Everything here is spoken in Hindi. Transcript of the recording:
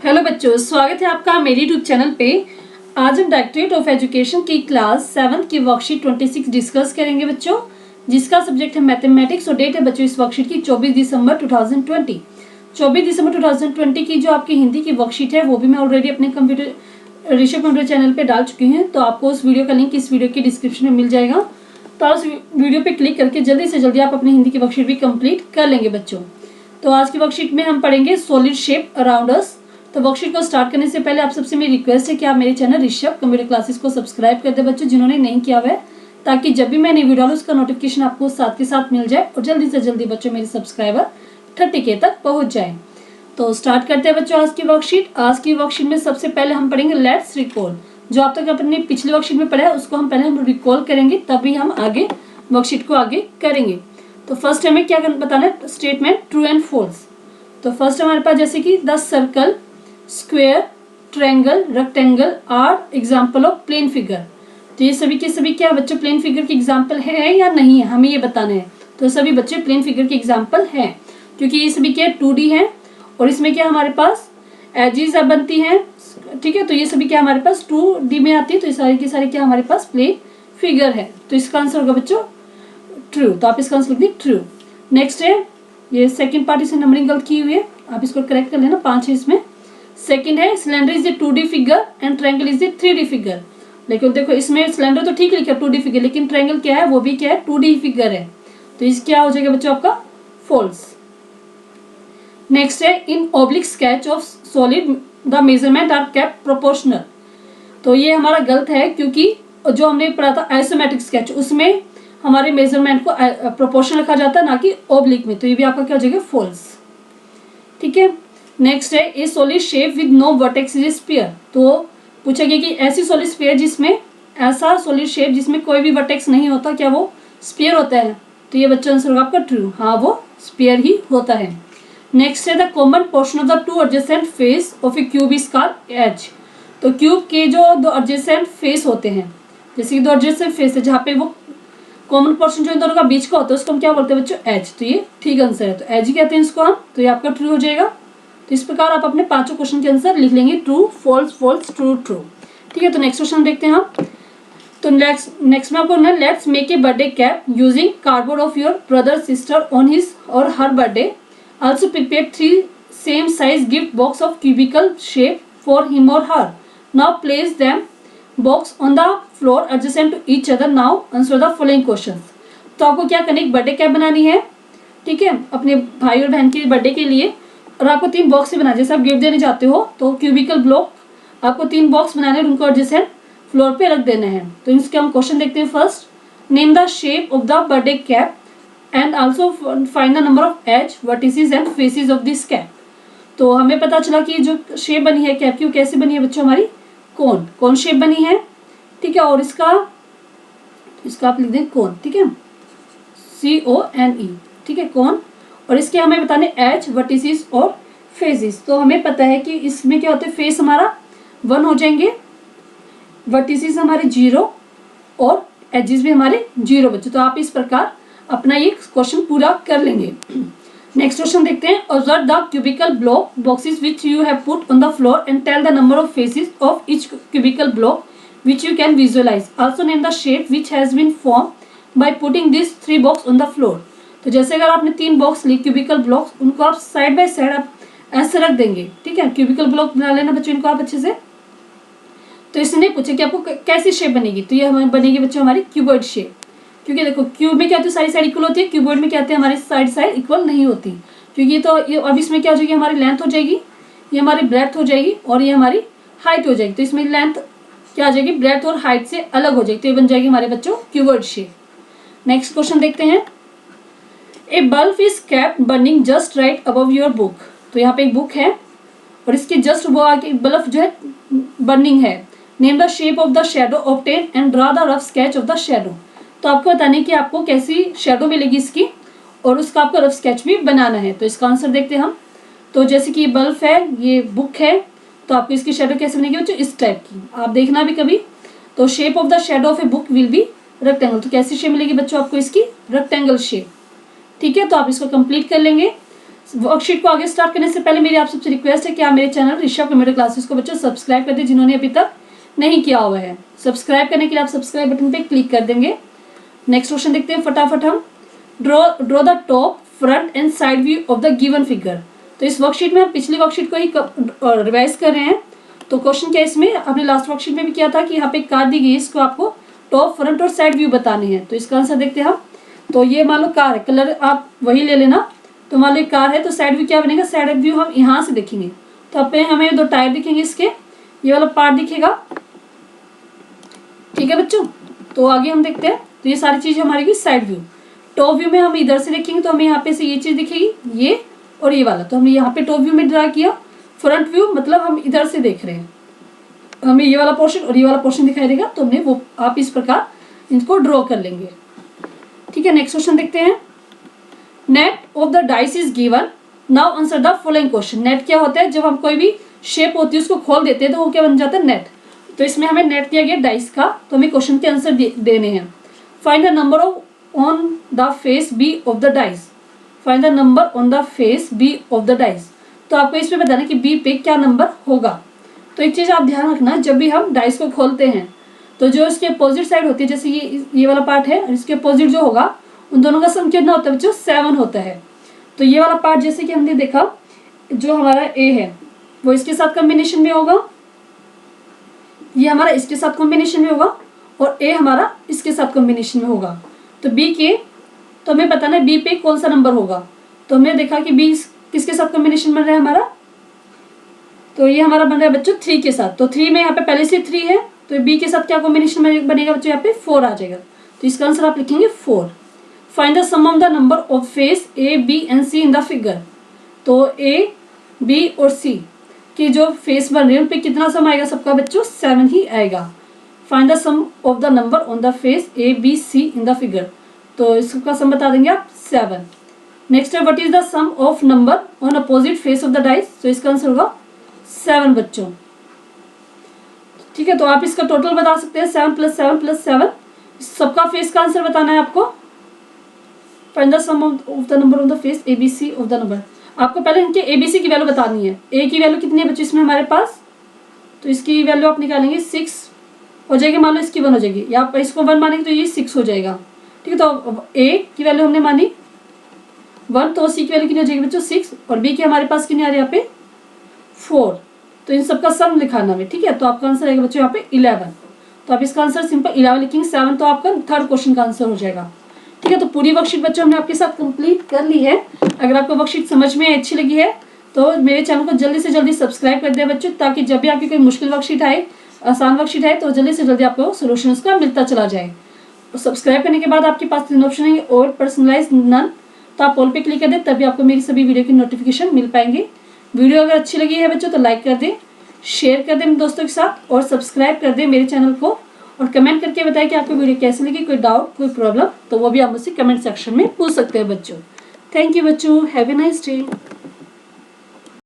हेलो बच्चों, स्वागत है आपका मेरे यूट्यूब चैनल पे। आज हम डायरेक्टरेट ऑफ एजुकेशन की क्लास 7 की वर्कशीट 26 डिस्कस करेंगे बच्चों, जिसका सब्जेक्ट है मैथमेटिक्स और डेट है बच्चों इस वर्कशीट की 24 दिसंबर 2020। 24 दिसंबर 2020 की जो आपकी हिंदी की वर्कशीट है वो भी मैं ऑलरेडी अपने ऋषभ कंप्यूटर चैनल पर डाल चुकी हूँ, तो आपको उस वीडियो का लिंक इस वीडियो के डिस्क्रिप्शन में मिल जाएगा। तो उस वीडियो पर क्लिक करके जल्दी से जल्दी आप अपनी हिंदी की वर्कशीट भी कंप्लीट कर लेंगे बच्चों। तो आज की वर्कशीट में हम पढ़ेंगे सॉलिड शेप अराउंड अस। तो वर्कशीट को स्टार्ट करने से पहले आप सबसे मेरी रिक्वेस्ट है कि आप मेरे चैनल ऋषभ कंप्यूटर क्लासेस को सब्सक्राइब कर दे बच्चों, जिन्होंने नहीं किया हुआ है, ताकि जब भी मैं नई वीडियो डालूं उसका नोटिफिकेशन आपको साथ के साथ मिल जाए और जल्दी से जल्दी बच्चों मेरे सब्सक्राइबर 30K तक पहुंच जाए। तो स्टार्ट करते हैं बच्चों आज की वर्कशीट। आज की वर्कशीट में सबसे पहले हम पढ़ेंगे लेट्स रिकॉल। जो आप तक अपनी पिछली वर्कशीट में पढ़ा है उसको हम पहले रिकॉल करेंगे, तभी हम आगे वर्कशीट को आगे करेंगे। तो फर्स्ट हमें क्या बताना है, स्टेटमेंट ट्रू एंड फॉल्स। तो फर्स्ट हमारे पास जैसे कि the circle, square, triangle, rectangle are example of plane figure. तो ये सभी के सभी क्या बच्चों प्लेन फिगर के एग्जाम्पल है या नहीं है, हमें ये बताना है। तो सभी बच्चे प्लेन फिगर के एग्जाम्पल हैं, क्योंकि ये सभी क्या 2D है और इसमें क्या हमारे पास एजेस बनती हैं, ठीक है। तो ये सभी क्या हमारे पास 2D में आती है, तो ये सारी की सारी क्या हमारे पास प्लेन फिगर है। तो इसका आंसर होगा बच्चों ट्रू। तो आप इसका आंसर लिख दीजिए ट्रू। नेक्स्ट है ये सेकंड पार्ट, इसमें नंबरिंग गलत की हुई है, आप इसको करेक्ट कर लेना, 5 है इसमें। सेकंड है cylinder is a 2D figure and triangle is a 3D figure. लेकिन देखो इसमें सिलेंडर तो ठीक लिखा 2D फिगर, लेकिन ट्रायंगल क्या है, वो भी क्या है 2D फिगर है। तो इस क्या हो जाएगा बच्चों आपका फॉल्स। नेक्स्ट है in oblique sketch of solid the measurement are kept proportional. तो ये हमारा गलत है, क्योंकि जो हमने पढ़ा था आइसोमेट्रिक स्केच, उसमें हमारे मेजरमेंट को प्रोपोर्शन रखा जाता है, ना कि ऑब्लिक में। तो ये भी आपका क्या हो जाएगा फॉल्स, ठीक है। नेक्स्ट है a solid shape with no vertex is sphere. तो पूछा गया कि ऐसी सॉलिड स्फीयर जिसमें ऐसा सॉलिड शेप जिसमें कोई भी वर्टेक्स नहीं होता, क्या वो स्फीयर होता है। तो ये बच्चा आंसर होगा आपका ट्रू, हाँ वो स्फीयर ही होता है। नेक्स्ट है the common portion of the two adjacent face of a cube is called edge. तो क्यूब के जो दो एडजेसेंट फेस होते हैं, जैसे कि दो एडजेसेंट फेस है जहाँ पे वो कॉमन पोर्शन जो इन दोनों का बीच का होता है उसको हम क्या बोलते हैं बच्चों एज। तो ये ठीक आंसर है, तो एज ही कहते हैं इसको हम। तो ये आपका ट्रू हो जाएगा। तो इस प्रकार आप अपने 5 क्वेश्चन के आंसर लिख लेंगे, true false false true true, ठीक है। तो नेक्स्ट क्वेश्चन देखते हैं हम। तो नेक्स्ट में आपको let's make a birthday cap using cardboard of your brother sister on his or her birthday. Also prepare 3 same size gift box of cubical shape for him or her. Now place them box on the floor adjacent to each other. Now answer the following question. तो आपको क्या करना है, एक बर्थडे कैप बनानी है, ठीक है, अपने भाई और बहन के बर्थडे के लिए। और आपको 3 बॉक्स ही बनाने, जैसे आप गिफ्ट देने जाते हो तो क्यूबिकल ब्लॉक आपको 3 बॉक्स बनाने हैं, उनको एडजेसेंट फ्लोर पे रख देने हैं। तो इसके हम क्वेश्चन देखते हैं। First, name the shape of the birthday cap and also find the number of edge vertices and faces of this cap. तो हमें पता चला कि जो शेप बनी है कैप की वो कैसे बनी है बच्चों, हमारी कौन शेप बनी है, ठीक है। और इसका आप लिख दें कौन, ठीक है, CONE, ठीक है, कौन। और इसके हमें बताने एज वर्टिसेस और फेसेस। तो हमें पता है कि इसमें क्या होता है, फेस हमारा 1 हो जाएंगे, वर्टिसेस हमारे 0 और एजेस भी हमारे 0 बच्चे। तो आप इस प्रकार अपना ये क्वेश्चन पूरा कर लेंगे। नेक्स्ट क्वेश्चन देखते हैं। Observe the cubical block boxes which you have put on the floor and tell the number of faces of each cubical block which you can visualise. Also name the shape which has been form by putting this 3 box on the floor. तो जैसे अगर आपने 3 बॉक्स ली क्यूबिकल ब्लॉक्स, उनको आप साइड बाय साइड आप ऐसे रख देंगे, ठीक है। क्यूबिकल ब्लॉक बना लेना बच्चों इनको आप अच्छे से। तो इसने पूछा कि आपको कैसी शेप बनेगी, तो ये हमारी बनेगी बच्चों हमारी क्यूबॉइड शेप। क्योंकि देखो क्यूब में क्या होती है, सारी साइड इक्वल होती है, क्यूबॉइड में क्या होती है, हमारी साइड इक्वल नहीं होती। क्योंकि तो ये अब इसमें क्या हो जाएगी, हमारी लेंथ हो जाएगी, ये हमारी ब्रेथ हो जाएगी और ये हमारी हाइट हो जाएगी। तो इसमें लेंथ क्या हो जाएगी, ब्रेथ और हाइट से अलग हो जाएगी, तो ये बन जाएगी हमारे बच्चों क्यूबॉइड शेप। नेक्स्ट क्वेश्चन देखते हैं। A bulb is kept burning just right above your book. तो यहाँ पे एक बुक है और इसके जस्ट वो आगे बल्ब जो है बर्निंग है। Name the shape of the shadow obtain and draw the rough sketch of the shadow. तो आपको बताने कि आपको कैसी शेडो मिलेगी इसकी और उसका आपको रफ स्केच भी बनाना है। तो इसका आंसर देखते हैं हम। तो जैसे कि ये बल्ब है, ये बुक है, तो आपको इसकी शेडो कैसे बनेगी बच्चों, इस टाइप की। आप देखना भी कभी, तो shape of the shadow of a book will be rectangle. तो कैसी शेप मिलेगी बच्चों आपको इसकी, रेक्टेंगल शेप, ठीक है। तो आप इसको कंप्लीट कर लेंगे। वर्कशीट को आगे स्टार्ट करने से पहले मेरी आप सबसे रिक्वेस्ट है कि आप मेरे चैनल ऋषभ कंप्यूटर क्लासेस को बच्चों सब्सक्राइब कर दें, जिन्होंने अभी तक नहीं किया हुआ है। सब्सक्राइब करने के लिए आप सब्सक्राइब बटन पे क्लिक कर देंगे। नेक्स्ट क्वेश्चन देखते हैं फटाफट हम। Draw the top, front end side view of the given figure. तो इस वर्कशीट में हम पिछली वर्कशीट को ही रिवाइज कर रहे हैं। तो क्वेश्चन क्या है इसमें, आपने लास्ट वर्कशीट में भी किया था कि यहाँ पे एक कार दी गई है, इसको आपको टॉप, फ्रंट और साइड व्यू बताने हैं। तो इसका आंसर देखते हैं हम। तो ये मान लो कार है, कलर आप वही ले लेना। तो मान लो एक कार है, तो साइड व्यू क्या बनेगा, साइड व्यू हम यहाँ से देखेंगे। तो अब हमें 2 टायर दिखेंगे, इसके ये वाला पार्ट दिखेगा। ठीक है बच्चों, तो आगे हम देखते हैं। तो ये सारी चीज हमारी साइड व्यू। टॉप व्यू में हम इधर से देखेंगे तो हमें यहाँ पे से ये चीज दिखेगी, ये और ये वाला। तो हमने यहाँ पे टॉप व्यू में ड्रा किया। फ्रंट व्यू मतलब हम इधर से देख रहे हैं, हमें ये वाला पोर्शन और ये वाला पोर्शन दिखाई देगा। तो हमने वो आप इस प्रकार इनको ड्रॉ कर लेंगे। ठीक है, नेक्स्ट क्वेश्चन देखते हैं। Net of the dice is given, now answer the following question. Net क्या होता है, जब हम कोई भी शेप होती है उसको खोल देते हैं तो वो क्या बन जाता है, नेट। तो इसमें हमें नेट दिया गया डाइस का, तो हमें क्वेश्चन के आंसर देने हैं। Find the number on the face B of the dice. Find the number on the face B of the dice. तो आपको इसमें बताना कि बी पे क्या नंबर होगा। तो एक चीज आप ध्यान रखना, जब भी हम डाइस को खोलते हैं तो जो इसके अपोजिट साइड होती है, जैसे ये वाला पार्ट है और इसके अपोजिट जो होगा, उन दोनों का सम कितना होता है बच्चों, 7 होता है। तो ये वाला पार्ट जैसे कि हमने देखा, जो हमारा ए है वो इसके साथ कॉम्बिनेशन में होगा, ये हमारा इसके साथ कॉम्बिनेशन में होगा और ए हमारा इसके साथ कॉम्बिनेशन में होगा। तो बी के, तो हमें बताना है बी पे कौन सा नंबर होगा। तो हमने देखा कि बी किसके साथ कॉम्बिनेशन बन रहा है हमारा, तो ये हमारा बन रहा है बच्चों 3 के साथ। तो 3 में यहाँ पे पहले से 3 है, तो बी के साथ क्या कॉम्बिनेशन बनेगा बच्चों, यहाँ पे 4 आ जाएगा। तो इसका आंसर आप लिखेंगे 4। Find the sum of the number of face A B and C in the figure. तो ए बी और सी की जो फेस बन रही है उन पे कितना सम आएगा सबका बच्चों, 7 ही आएगा। Find the sum of the number on the face A B C in the figure. तो इसका सम बता देंगे आप 7। नेक्स्ट है what is the sum of number on opposite face of the dice. तो इसका आंसर होगा 7 बच्चों। ठीक है, तो आप इसका टोटल बता सकते हैं, 7 + 7 + 7। सबका फेस का आंसर बताना है आपको। Find the sum of the number on the face A B C of the number. आपको पहले इनके ए बी सी की वैल्यू बतानी है। ए की वैल्यू कितनी है बच्चों इसमें हमारे पास, तो इसकी वैल्यू आप निकालेंगे 6 हो जाएगी। मान लो इसकी 1 हो जाएगी, या आप इसको 1 मानेंगे तो ये 6 हो जाएगा। ठीक है, तो ए की वैल्यू हमने मानी 1, तो सी की वैल्यू कितनी हो जाएगी बच्चों 6, और बी की हमारे पास कितनी आ रही है यहाँ पे 4। तो इन सबका सम लिखाना है। ठीक है, तो आपका आंसर आएगा बच्चों यहाँ पे 11। तो आप इसका आंसर सिंपल 11 लिखेंगे, 7 तो आपका 3rd क्वेश्चन का आंसर हो जाएगा। ठीक है, तो पूरी वर्कशीट बच्चों हमने आपके साथ कंप्लीट कर ली है। अगर आपको वर्कशीट समझ में अच्छी लगी है तो मेरे चैनल को जल्दी से जल्दी सब्सक्राइब कर दें बच्चों, ताकि जब भी आपकी कोई मुश्किल वर्कशीट आए, आसान वर्कशीट आए, तो जल्दी से जल्दी आपको सोल्यूशन उसका मिलता चला जाए। और सब्सक्राइब करने के बाद आपके पास 3 ऑप्शन है, और पर्सनलाइज, नन। तो आप ऑल पे क्लिक कर दें, तभी आपको मेरी सभी वीडियो की नोटिफिकेशन मिल पाएंगे। वीडियो अगर अच्छी लगी है बच्चों तो लाइक कर दें, शेयर कर दें दोस्तों के साथ, और सब्सक्राइब कर दें मेरे चैनल को। और कमेंट करके बताएं कि आपको वीडियो कैसी लगी। कोई डाउट, कोई प्रॉब्लम, तो वो भी आप मुझसे कमेंट सेक्शन में पूछ सकते हैं बच्चों। थैंक यू बच्चों, हैव ए नाइस डे।